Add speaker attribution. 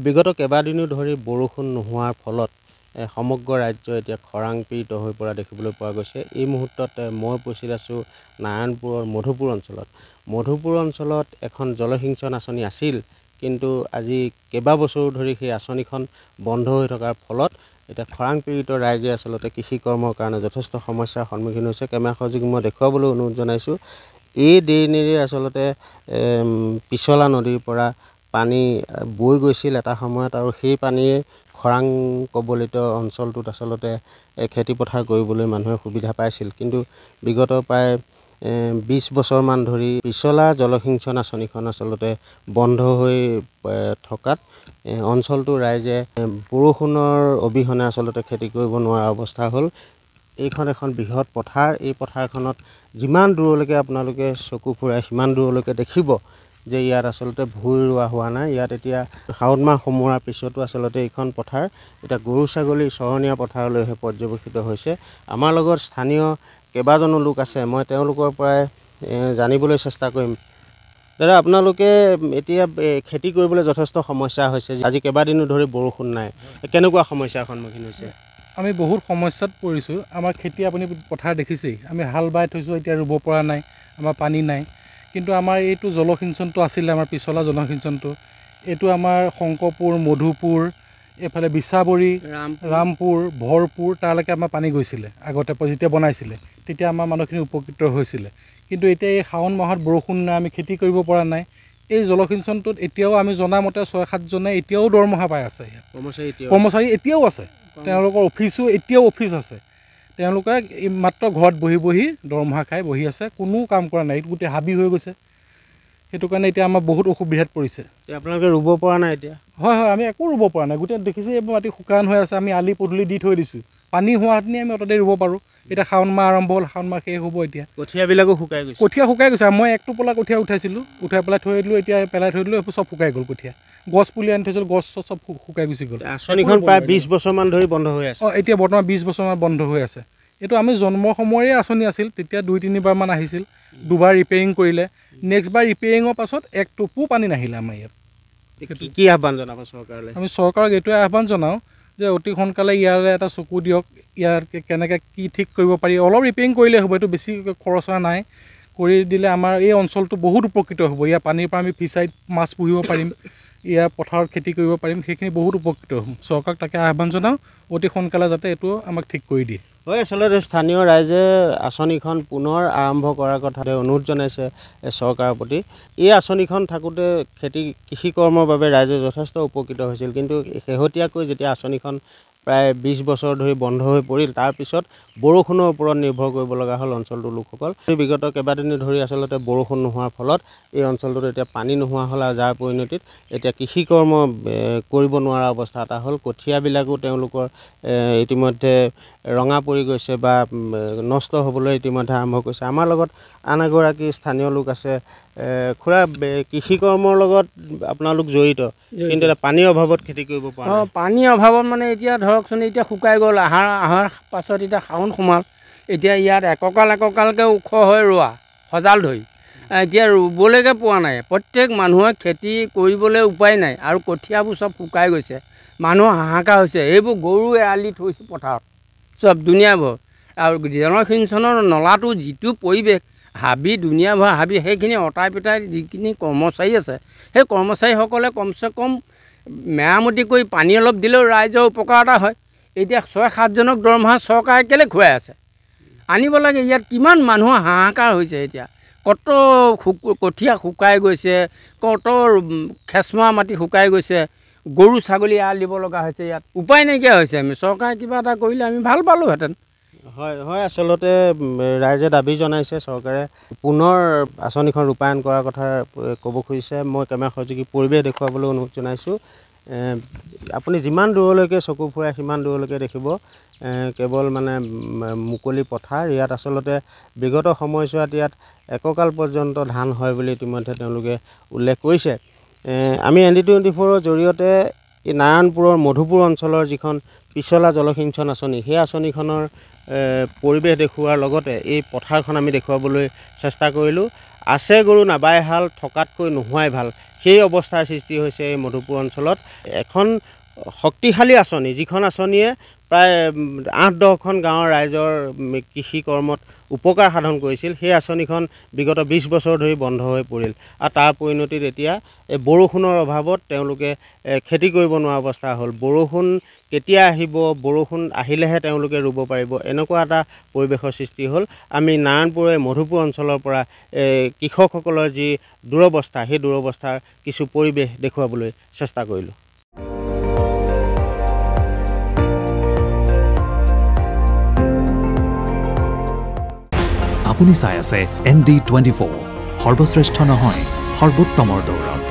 Speaker 1: বিগত কেইবাদিনো ধৰি বৰষুণ নোহোৱাৰ ফলত সমগ্ৰ ৰাজ্য এতিয়া খৰাং পীড়িত হৈ পৰা দেখিবলৈ পোৱা গৈছে। এই মুহূৰ্তত মই উপস্থিত আছোঁ নাৰায়ণপুৰৰ মধুপুৰ অঞ্চলত। মধুপুৰ অঞ্চলত এখন জলসিঞ্চন আঁচনি আছিল, কিন্তু আজি কেইবাবছৰো ধৰি সেই আঁচনিখন বন্ধ হৈ থকাৰ ফলত এতিয়া খৰাং পীড়িত ৰাইজে আচলতে কৃষি কৰ্মৰ কাৰণে যথেষ্ট সমস্যাৰ সন্মুখীন হৈছে। কেমেৰা সহযোগী মই দেখুৱাবলৈ অনুৰোধ জনাইছোঁ। এই ড্ৰেইনেৰে আচলতে পিছলা নদীৰ পৰা পানী বৈ গৈছিল এটা সময়ত, আৰু সেই পানীয়ে খৰাং কবলিত অঞ্চলটোত আচলতে খেতিপথাৰ কৰিবলৈ মানুহে সুবিধা পাইছিল। কিন্তু বিগত প্ৰায় 20 বছৰমান ধৰি পিছলা জলসিঞ্চন আঁচনিখন আচলতে বন্ধ হৈ থকাত অঞ্চলটোৰ ৰাইজে বৰষুণৰ অবিহনে আচলতে খেতি কৰিব নোৱাৰা অৱস্থা হ'ল। এইখন এখন বৃহৎ পথাৰ। এই পথাৰখনত যিমান দূৰলৈকে আপোনালোকে চকু ফুৰাই সিমান দূৰলৈকে দেখিব যে ইয়াত আচলতে ভুই ৰোৱা হোৱা নাই। ইয়াত এতিয়া শাওণ মাহ সোমোৱাৰ পিছতো আচলতে এইখন পথাৰ এতিয়া গৰু ছাগলী চৰণীয়া পথাৰলৈহে পৰ্যবেক্ষিত হৈছে। আমাৰ লগত স্থানীয় কেইবাজনো লোক আছে, মই তেওঁলোকৰ পৰাই জানিবলৈ চেষ্টা কৰিম। দাদা, আপোনালোকে এতিয়া খেতি কৰিবলৈ যথেষ্ট সমস্যা হৈছে, আজি কেইবাদিনো ধৰি বৰষুণ নাই, কেনেকুৱা সমস্যাৰ সন্মুখীন হৈছে?
Speaker 2: আমি বহুত সমস্যাত পৰিছোঁ। আমাৰ খেতি আপুনি পথাৰ দেখিছেই, আমি হাল বাই থৈছোঁ, এতিয়া ৰুব পৰা নাই, আমাৰ পানী নাই। কিন্তু আমাৰ এইটো জলসিঞ্চনটো আছিলে, আমাৰ পিছলা জলসিঞ্চনটো, এইটো আমাৰ শংকৰপুৰ, মধুপুৰ, এইফালে বিচাবৰী, ৰামপুৰ, ভৰপুৰ তালৈকে আমাৰ পানী গৈছিলে আগতে যেতিয়া বনাইছিলে, তেতিয়া আমাৰ মানুহখিনি উপকৃত হৈছিলে। কিন্তু এতিয়া এই শাওণ মাহত বৰষুণ নাই, আমি খেতি কৰিব পৰা নাই। এই জলসিঞ্চনটোত এতিয়াও আমি জনামতে 6-7 জনে এতিয়াও দৰমহা পাই আছে। কৰ্মচাৰী এতিয়াও আছে, তেওঁলোকৰ অফিচো এতিয়াও অফিচ আছে। তেওঁলোকে মাত্ৰ ঘৰত বহি বহি দৰমহা খাই বহি আছে, কোনো কাম কৰা নাই। এইটো গোটেই হাবি হৈ গৈছে। সেইটো কাৰণে এতিয়া আমাৰ বহুত অসুবিধাত পৰিছে।
Speaker 1: আপোনালোকে ৰুব পৰা নাই এতিয়া?
Speaker 2: হয়, আমি একো ৰুব পৰা নাই। গোটেই দেখিছে এইবোৰ মাটি শুকান হৈ আছে। আমি আলি পদূলি দি থৈ দিছোঁ, পানী হোৱাহেঁতেনি আমি অততে ৰুব পাৰোঁ। এতিয়া শাওণ মাহ আৰম্ভ হ'ল, শাওণ মাহ শেষ হ'ব। এতিয়া
Speaker 1: কঠীয়াবিলাকো শুকাই গৈছে।
Speaker 2: কঠীয়া শুকাই গৈছে। মই 1 টোপোলা কঠীয়া উঠাইছিলোঁ, উঠাই পেলাই থৈ দিলোঁ। এতিয়া পেলাই থৈ দিলোঁ, এইবোৰ চব শুকাই গ'ল। কঠীয়া গছ পুলি আনি থৈছিলোঁ, গছ চব শুকাই গুচি গ'ল।
Speaker 1: আঁচনিখন প্ৰায় 20 বছৰমান ধৰি বন্ধ হৈ আছে।
Speaker 2: এতিয়া বৰ্তমান 20 বছৰমান বন্ধ হৈ আছে। এইটো আমি জন্মৰ সময়ৰে আঁচনি আছিল, তেতিয়া 2-3বাৰমান আহিছিল, 2বাৰ ৰিপেয়াৰিং কৰিলে। নেক্সট বাৰ ৰিপেয়াৰিঙৰ পাছত 1 টোপো পানী নাহিলে আমাৰ ইয়াত।
Speaker 1: কি আহ্বান জনাব চৰকাৰলৈ?
Speaker 2: আমি চৰকাৰক এইটোৱে আহ্বান জনাওঁ যে অতি সোনকালে ইয়াৰে এটা চকু দিয়ক। ইয়াৰ কেনেকৈ কি ঠিক কৰিব পাৰি, অলপ ৰিপেয়াৰিং কৰিলেই হ'ব, এইটো বেছি খৰচা নাই। কৰি দিলে আমাৰ এই অঞ্চলটো বহুত উপকৃত হ'ব। ইয়াৰ পানীৰ পৰা আমি ফিচাৰীত মাছ পুহিব পাৰিম, ইয়াৰ পথাৰত খেতি কৰিব পাৰিম, সেইখিনি বহুত উপকৃত হ'ম। চৰকাৰক তাকে আহ্বান জনাওঁ, অতি সোনকালে যাতে এইটো আমাক ঠিক কৰি দিয়ে।
Speaker 1: হয়, আচলতে স্থানীয় ৰাইজে আঁচনিখন পুনৰ আৰম্ভ কৰাৰ কথা অনুৰোধ জনাইছে চৰকাৰৰ প্ৰতি। এই আঁচনিখন থাকোঁতে কৃষি কৰ্মৰ বাবে ৰাইজে যথেষ্ট উপকৃত হৈছিল, কিন্তু শেহতীয়াকৈ যেতিয়া আঁচনিখন প্ৰায় 20 বছৰ ধৰি বন্ধ হৈ পৰিল, তাৰপিছত বৰষুণৰ ওপৰত নিৰ্ভৰ কৰিব লগা হ'ল অঞ্চলটোৰ লোকসকল। বিগত কেইবাদিনো ধৰি আচলতে বৰষুণ নোহোৱাৰ ফলত এই অঞ্চলটোত এতিয়া পানী নোহোৱা হ'ল, আৰু যাৰ পৰিণতিত এতিয়া কৃষি কৰ্ম কৰিব নোৱাৰা অৱস্থা এটা হ'ল। কঠীয়াবিলাকো তেওঁলোকৰ ইতিমধ্যে ৰঙা পৰি গৈছে বা নষ্ট হ'বলৈ ইতিমধ্যে আৰম্ভ কৰিছে। আমাৰ লগত আন এগৰাকী স্থানীয় লোক আছে। খুৰা, কৃষি কৰ্মৰ লগত আপোনালোক জড়িত, কিন্তু এতিয়া পানীৰ অভাৱত খেতি কৰিব পৰা নাই।
Speaker 3: পানীৰ অভাৱত মানে এতিয়া ধৰকচোন, এতিয়া শুকাই গ'ল। আহাৰ পাছত এতিয়া শাওণ সোমাল। এতিয়া ইয়াত একঁকালকৈ ওখ হৈ ৰোৱা সজাল ধৰি এতিয়া ৰুবলৈকে পোৱা নাই। প্ৰত্যেক মানুহে খেতি কৰিবলৈ উপায় নাই, আৰু কঠীয়াবোৰ চব শুকাই গৈছে। মানুহ হাহাকাৰ হৈছে। এইবোৰ গৰু এৰালি থৈছোঁ পথাৰত চব দুনিয়াভৰ। আৰু জলসিঞ্চনৰ নলাটো যিটো পৰিৱেশ, হাবি দুনিয়াভৰ হাবি, সেইখিনি অঁতাই পেটাই যিখিনি কৰ্মচাৰী আছে, সেই কৰ্মচাৰীসকলে কমচে কম মেৰামতি কৰি পানী অলপ দিলেও ৰাইজৰ উপকাৰ এটা হয়। এতিয়া 6-7 জনক দৰমহা চৰকাৰে কেলৈ খুৱাই আছে? আনিব লাগে। ইয়াত কিমান মানুহৰ হাহাকাৰ হৈছে। এতিয়া কত কঠীয়া শুকাই গৈছে, কত খেচমৰা মাটি শুকাই গৈছে, গৰু ছাগলী এৰাল দিব লগা হৈছে। ইয়াত উপায় নাইকিয়া হৈছে। আমি চৰকাৰে কিবা এটা কৰিলে আমি ভাল পালোঁহেঁতেন।
Speaker 1: হয়, আচলতে ৰাইজে দাবী জনাইছে চৰকাৰে পুনৰ আঁচনিখন ৰূপায়ণ কৰাৰ কথা ক'ব খুজিছে। মই কেমেৰা সহযোগী পৰিৱেশ দেখুৱাবলৈ অনুৰোধ জনাইছোঁ। আপুনি যিমান দূৰলৈকে চকু ফুৰাই সিমান দূৰলৈকে দেখিব কেৱল মানে মুকলি পথাৰ। ইয়াত আচলতে বিগত সময়ছোৱাত ইয়াত এককাল পৰ্যন্ত ধান হয় বুলি ইতিমধ্যে তেওঁলোকে উল্লেখ কৰিছে। আমি ND24ৰ জৰিয়তে এই নাৰায়ণপুৰৰ মধুপুৰ অঞ্চলৰ যিখন পিছলা জলসিঞ্চন আঁচনি, সেই আঁচনিখনৰ পৰিৱেশ দেখুওৱাৰ লগতে এই পথাৰখন আমি দেখুৱাবলৈ চেষ্টা কৰিলোঁ। আছে গৰু নাবাই হাল থকাতকৈ নোহোৱাই ভাল সেই অৱস্থাৰ সৃষ্টি হৈছে এই মধুপুৰ অঞ্চলত। এখন শক্তিশালী আঁচনি, যিখন আঁচনিয়ে প্ৰায় ৮-১০খন গাঁৱৰ ৰাইজৰ কৃষি কৰ্মত উপকাৰ সাধন কৰিছিল, সেই আঁচনিখন বিগত ২০ বছৰ ধৰি বন্ধ হৈ পৰিল আৰু তাৰ পৰিণতিত এতিয়া এই বৰষুণৰ অভাৱত তেওঁলোকে খেতি কৰিব নোৱাৰা অৱস্থা হ'ল। বৰষুণ কেতিয়া আহিব, বৰষুণ আহিলেহে তেওঁলোকে ৰুব পাৰিব, এনেকুৱা এটা পৰিৱেশৰ সৃষ্টি হ'ল। আমি নাৰায়ণপুৰৰ মধুপুৰ অঞ্চলৰ পৰা কৃষকসকলৰ যি দুৰৱস্থা, সেই দুৰৱস্থাৰ কিছু পৰিৱেশ দেখুৱাবলৈ চেষ্টা কৰিলোঁ।
Speaker 4: আপুনি চাই আছে ND24, সৰ্বশ্ৰেষ্ঠ নহয় সৰ্বোত্তমৰ দৌৰত।